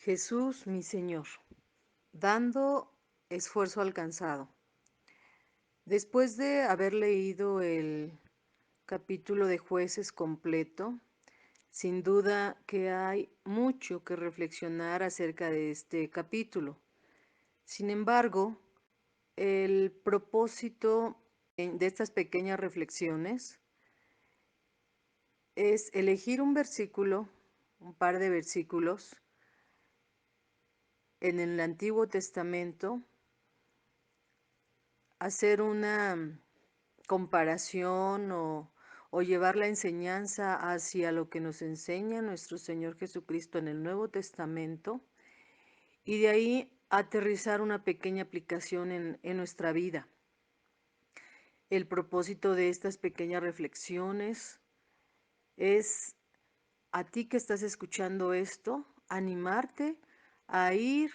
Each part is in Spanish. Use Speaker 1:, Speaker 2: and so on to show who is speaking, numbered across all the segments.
Speaker 1: Jesús, mi Señor, dando esfuerzo alcanzado. Después de haber leído el capítulo de Jueces completo, sin duda que hay mucho que reflexionar acerca de este capítulo. Sin embargo, el propósito de estas pequeñas reflexiones es elegir un versículo, un par de versículos en el Antiguo Testamento, hacer una comparación o llevar la enseñanza hacia lo que nos enseña nuestro Señor Jesucristo en el Nuevo Testamento y de ahí aterrizar una pequeña aplicación en nuestra vida. El propósito de estas pequeñas reflexiones es a ti que estás escuchando esto, animarte a ir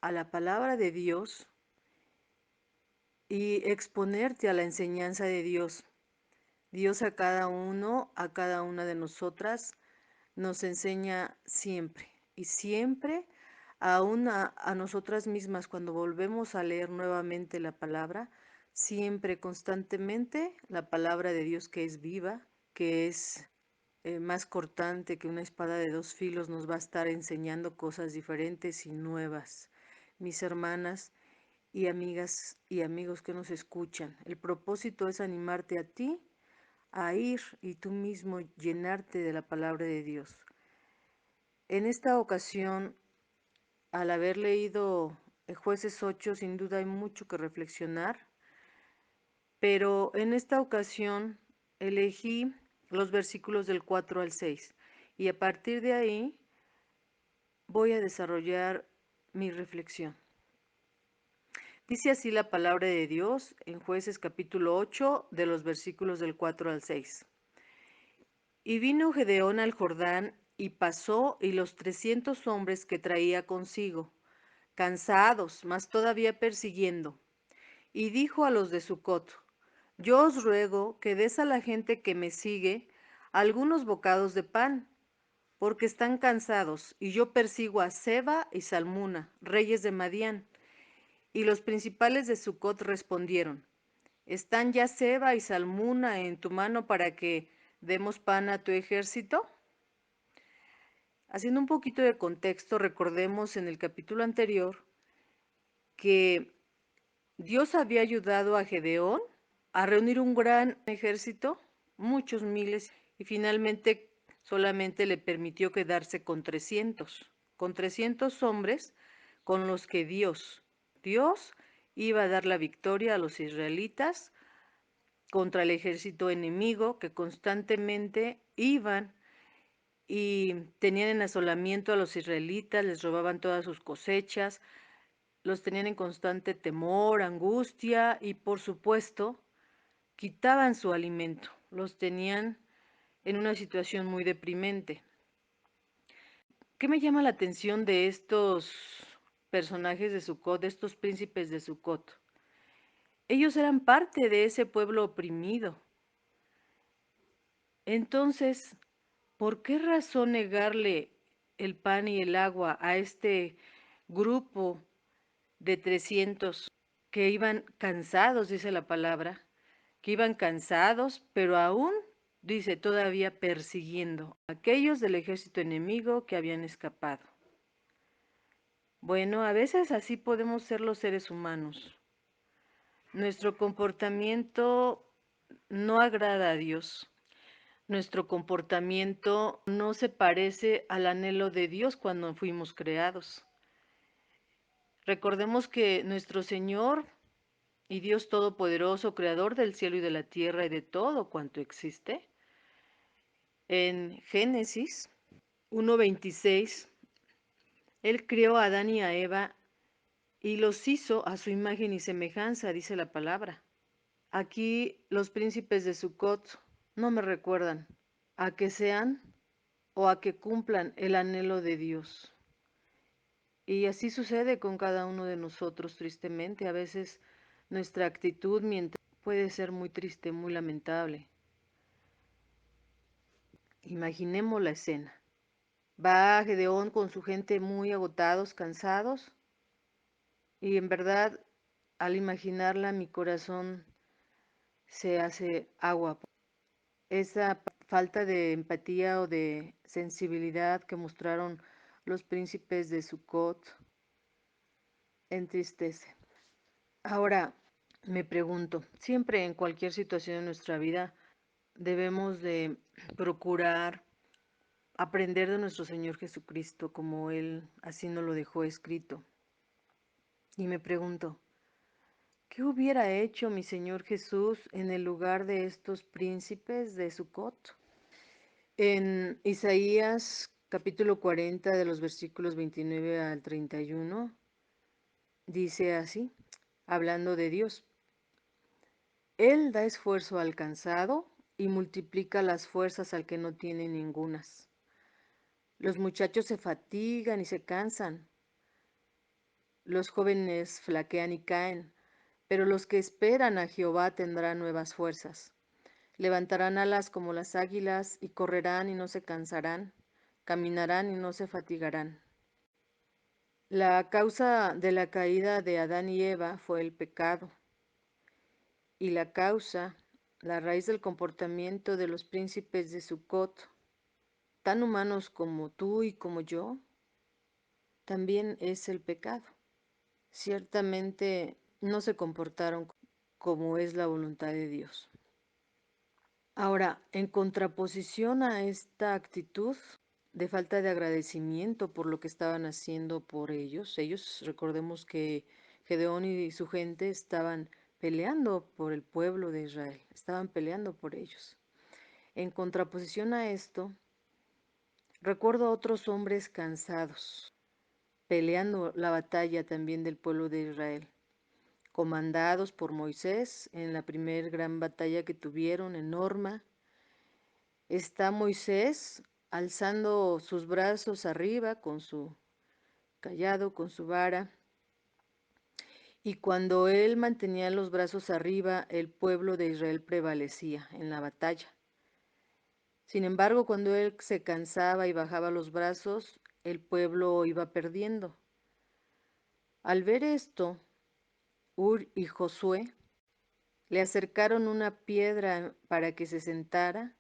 Speaker 1: a la palabra de Dios y exponerte a la enseñanza de Dios. Dios a cada uno, a cada una de nosotras, nos enseña siempre y siempre, aún a nosotras mismas, cuando volvemos a leer nuevamente la palabra, siempre, constantemente, la palabra de Dios que es viva, que es más cortante que una espada de dos filos, nos va a estar enseñando cosas diferentes y nuevas. Mis hermanas y amigas y amigos que nos escuchan, el propósito es animarte a ti a ir y tú mismo llenarte de la palabra de Dios. En esta ocasión, al haber leído Jueces 8, sin duda hay mucho que reflexionar, pero en esta ocasión elegí los versículos del 4 al 6 y a partir de ahí voy a desarrollar mi reflexión. Dice así la palabra de Dios en Jueces capítulo 8 de los versículos del 4 al 6. Y vino Gedeón al Jordán y pasó, y los 300 hombres que traía consigo, cansados, mas todavía persiguiendo. Y dijo a los de Sucot: Yo os ruego que des a la gente que me sigue algunos bocados de pan, porque están cansados, y yo persigo a Seba y Salmuna, reyes de Madián. Y los principales de Sucot respondieron: ¿Están ya Seba y Salmuna en tu mano para que demos pan a tu ejército? Haciendo un poquito de contexto, recordemos en el capítulo anterior que Dios había ayudado a Gedeón a reunir un gran ejército, muchos miles, y finalmente solamente le permitió quedarse con 300 hombres con los que Dios iba a dar la victoria a los israelitas contra el ejército enemigo que constantemente iban y tenían en asolamiento a los israelitas, les robaban todas sus cosechas, los tenían en constante temor, angustia y por supuesto quitaban su alimento, los tenían en una situación muy deprimente. ¿Qué me llama la atención de estos personajes de Sucot, de estos príncipes de Sucot? Ellos eran parte de ese pueblo oprimido. Entonces, ¿por qué razón negarle el pan y el agua a este grupo de 300 que iban cansados, dice la palabra, que iban cansados, pero aún, dice, todavía persiguiendo a aquellos del ejército enemigo que habían escapado? Bueno, a veces así podemos ser los seres humanos. Nuestro comportamiento no agrada a Dios. Nuestro comportamiento no se parece al anhelo de Dios cuando fuimos creados. Recordemos que nuestro Señor y Dios Todopoderoso, Creador del cielo y de la tierra y de todo cuanto existe, en Génesis 1:26, Él creó a Adán y a Eva y los hizo a su imagen y semejanza, dice la palabra. Aquí los príncipes de Sucot no me recuerdan a que sean o a que cumplan el anhelo de Dios. Y así sucede con cada uno de nosotros, tristemente. A veces nuestra actitud mientras puede ser muy triste, muy lamentable. Imaginemos la escena. Va Gedeón con su gente muy agotados, cansados, y en verdad, al imaginarla, mi corazón se hace agua. Esa falta de empatía o de sensibilidad que mostraron los príncipes de Sucot entristece. Ahora me pregunto, siempre en cualquier situación de nuestra vida debemos de procurar aprender de nuestro Señor Jesucristo como Él así nos lo dejó escrito. Y me pregunto, ¿qué hubiera hecho mi Señor Jesús en el lugar de estos príncipes de Sucot? En Isaías capítulo 40 de los versículos 29 al 31 dice así, hablando de Dios, Él da esfuerzo al cansado y multiplica las fuerzas al que no tiene ningunas. Los muchachos se fatigan y se cansan, los jóvenes flaquean y caen, pero los que esperan a Jehová tendrán nuevas fuerzas. Levantarán alas como las águilas y correrán y no se cansarán, caminarán y no se fatigarán. La causa de la caída de Adán y Eva fue el pecado, y la causa, la raíz del comportamiento de los príncipes de Sucot, tan humanos como tú y como yo, también es el pecado. Ciertamente no se comportaron como es la voluntad de Dios. Ahora, en contraposición a esta actitud de falta de agradecimiento por lo que estaban haciendo por ellos recordemos que Gedeón y su gente estaban peleando por el pueblo de Israel, estaban peleando por ellos. En contraposición a esto, recuerdo a otros hombres cansados, peleando la batalla también del pueblo de Israel, comandados por Moisés en la primer gran batalla que tuvieron en Norma. Está Moisés alzando sus brazos arriba con su callado, con su vara, y cuando él mantenía los brazos arriba, el pueblo de Israel prevalecía en la batalla. Sin embargo, cuando él se cansaba y bajaba los brazos, el pueblo iba perdiendo. Al ver esto, Ur y Josué le acercaron una piedra para que se sentara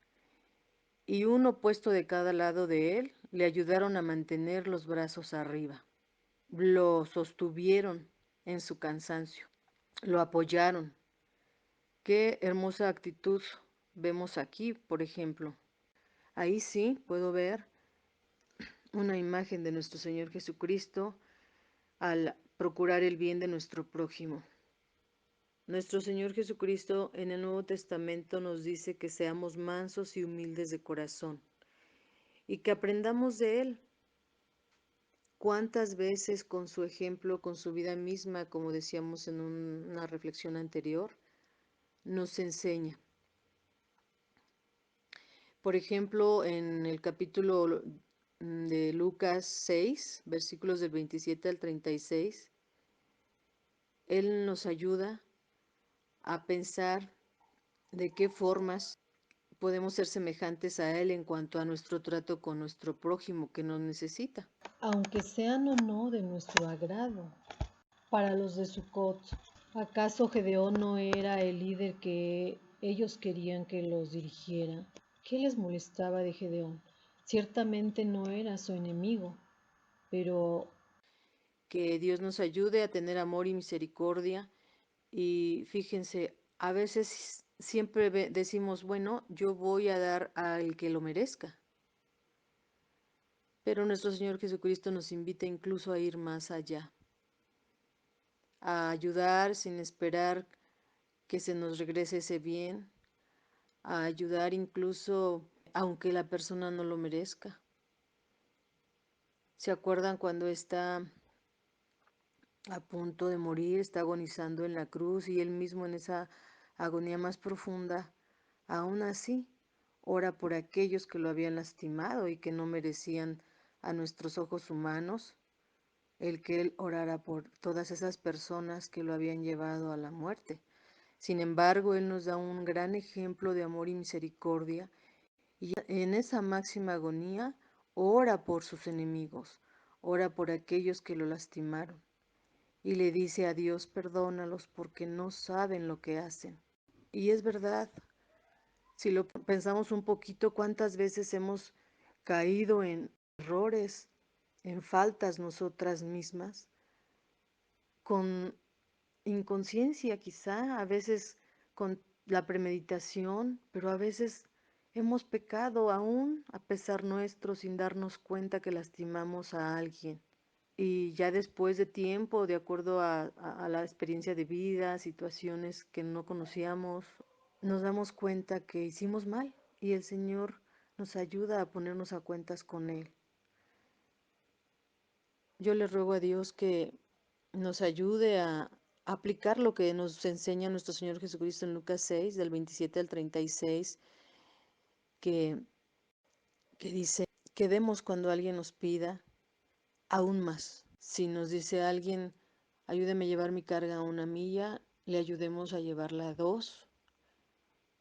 Speaker 1: y uno puesto de cada lado de él le ayudaron a mantener los brazos arriba. Lo sostuvieron en su cansancio, lo apoyaron. Qué hermosa actitud vemos aquí, por ejemplo. Ahí sí puedo ver una imagen de nuestro Señor Jesucristo al procurar el bien de nuestro prójimo. Nuestro Señor Jesucristo en el Nuevo Testamento nos dice que seamos mansos y humildes de corazón y que aprendamos de Él. ¿Cuántas veces con su ejemplo, con su vida misma, como decíamos en una reflexión anterior, nos enseña? Por ejemplo, en el capítulo de Lucas 6, versículos del 27 al 36, Él nos ayuda a pensar de qué formas podemos ser semejantes a Él en cuanto a nuestro trato con nuestro prójimo que nos necesita.
Speaker 2: Aunque sean o no de nuestro agrado. Para los de Sucot, ¿acaso Gedeón no era el líder que ellos querían que los dirigiera? ¿Qué les molestaba de Gedeón? Ciertamente no era su enemigo, pero
Speaker 1: Que Dios nos ayude a tener amor y misericordia. Y fíjense, a veces siempre decimos, bueno, yo voy a dar al que lo merezca. Pero nuestro Señor Jesucristo nos invita incluso a ir más allá, a ayudar sin esperar que se nos regrese ese bien, a ayudar incluso aunque la persona no lo merezca. ¿Se acuerdan cuando está a punto de morir, está agonizando en la cruz y él mismo en esa agonía más profunda, aún así, ora por aquellos que lo habían lastimado y que no merecían a nuestros ojos humanos el que él orara por todas esas personas que lo habían llevado a la muerte? Sin embargo, él nos da un gran ejemplo de amor y misericordia y en esa máxima agonía ora por sus enemigos, ora por aquellos que lo lastimaron y le dice a Dios, perdónalos porque no saben lo que hacen. Y es verdad, si lo pensamos un poquito, cuántas veces hemos caído en errores, en faltas nosotras mismas, con inconsciencia quizá, a veces con la premeditación, pero a veces hemos pecado aún a pesar nuestro sin darnos cuenta que lastimamos a alguien. Y ya después de tiempo, de acuerdo a la experiencia de vida, situaciones que no conocíamos, nos damos cuenta que hicimos mal y el Señor nos ayuda a ponernos a cuentas con Él. Yo le ruego a Dios que nos ayude a aplicar lo que nos enseña nuestro Señor Jesucristo en Lucas 6, del 27 al 36, que, que dice que demos cuando alguien nos pida aún más. Si nos dice alguien, ayúdeme a llevar mi carga a 1 milla, le ayudemos a llevarla a 2,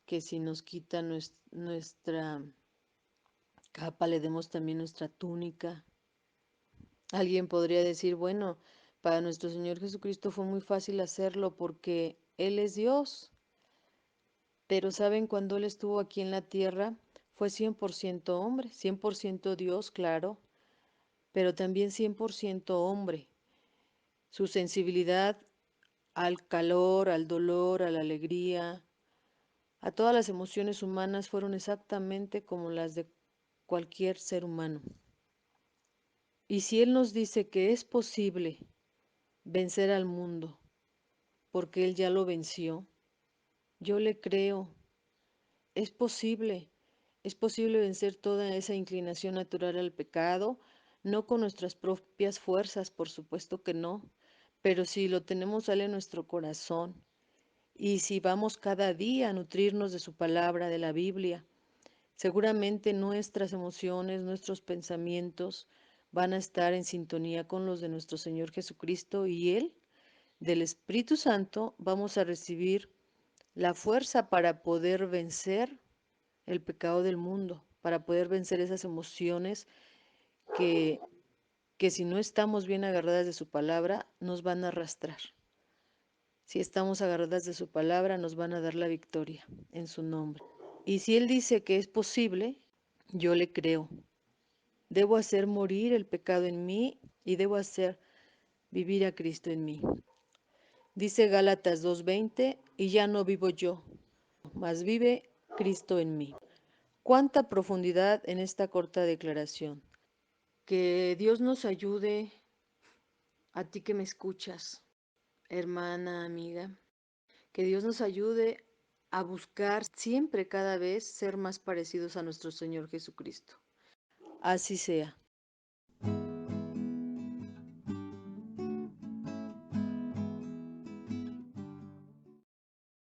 Speaker 1: que si nos quita nuestra capa, le demos también nuestra túnica. Alguien podría decir, bueno, para nuestro Señor Jesucristo fue muy fácil hacerlo porque Él es Dios, pero saben, cuando Él estuvo aquí en la tierra, fue 100% hombre, 100% Dios, claro, pero también 100% hombre. Su sensibilidad al calor, al dolor, a la alegría, a todas las emociones humanas fueron exactamente como las de cualquier ser humano. Y si Él nos dice que es posible vencer al mundo, porque Él ya lo venció, yo le creo. Es posible, es posible vencer toda esa inclinación natural al pecado, no con nuestras propias fuerzas, por supuesto que no, pero si lo tenemos a Él en nuestro corazón y si vamos cada día a nutrirnos de su palabra, de la Biblia, seguramente nuestras emociones, nuestros pensamientos van a estar en sintonía con los de nuestro Señor Jesucristo y Él, del Espíritu Santo, vamos a recibir la fuerza para poder vencer el pecado del mundo, para poder vencer esas emociones que, que si no estamos bien agarradas de su palabra, nos van a arrastrar. Si estamos agarradas de su palabra, nos van a dar la victoria en su nombre. Y si Él dice que es posible, yo le creo. Debo hacer morir el pecado en mí y debo hacer vivir a Cristo en mí. Dice Gálatas 2:20, y ya no vivo yo, mas vive Cristo en mí. Cuánta profundidad en esta corta declaración. Que Dios nos ayude, a ti que me escuchas, hermana, amiga, que Dios nos ayude a buscar siempre, cada vez, ser más parecidos a nuestro Señor Jesucristo. Así sea.